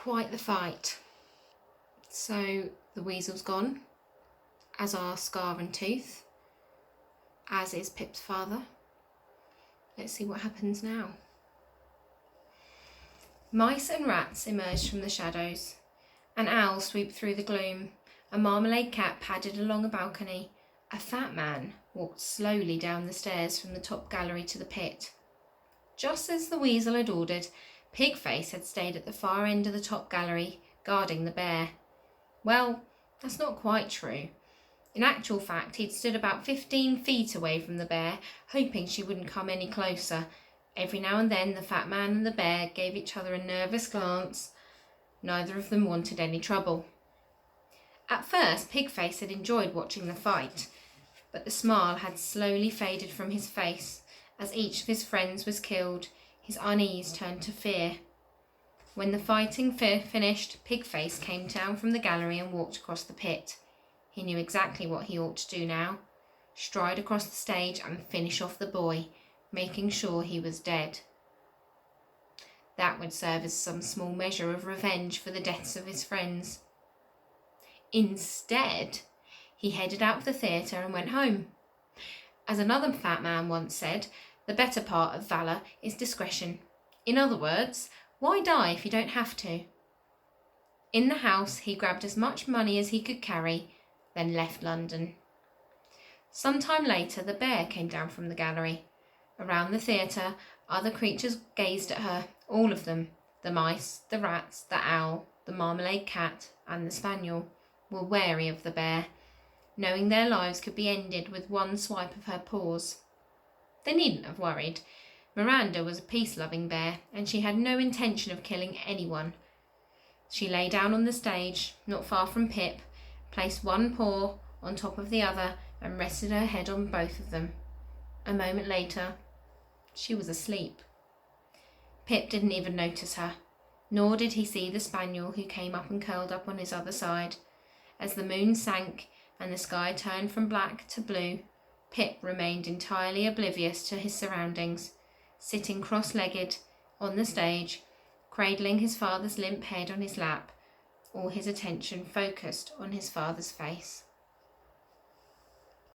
quite the fight. So the weasel's gone, as are Scar and Tooth, as is Pip's father. Let's see what happens now. Mice and rats emerged from the shadows. An owl swooped through the gloom. A marmalade cat padded along a balcony. A fat man walked slowly down the stairs from the top gallery to the pit. Just as the weasel had ordered, Pigface had stayed at the far end of the top gallery, guarding the bear. Well, that's not quite true. In actual fact, he'd stood about 15 feet away from the bear, hoping she wouldn't come any closer. Every now and then the fat man and the bear gave each other a nervous glance. Neither of them wanted any trouble. At first, Pigface had enjoyed watching the fight, but the smile had slowly faded from his face. As each of his friends was killed, his unease turned to fear. When the fighting finished, Pigface came down from the gallery and walked across the pit. He knew exactly what he ought to do now. Stride across the stage and finish off the boy, making sure he was dead. That would serve as some small measure of revenge for the deaths of his friends. Instead, he headed out of the theatre and went home. As another fat man once said, the better part of valour is discretion. In other words, why die if you don't have to? In the house, he grabbed as much money as he could carry, then left London. Some time later, the bear came down from the gallery. Around the theatre, other creatures gazed at her, all of them. The mice, the rats, the owl, the marmalade cat, and the spaniel were wary of the bear, knowing their lives could be ended with one swipe of her paws. They needn't have worried. Miranda was a peace-loving bear, and she had no intention of killing anyone. She lay down on the stage, not far from Pip, placed one paw on top of the other, and rested her head on both of them. A moment later, she was asleep. Pip didn't even notice her, nor did he see the spaniel who came up and curled up on his other side. As the moon sank and the sky turned from black to blue, Pip remained entirely oblivious to his surroundings, sitting cross-legged on the stage, cradling his father's limp head on his lap, all his attention focused on his father's face.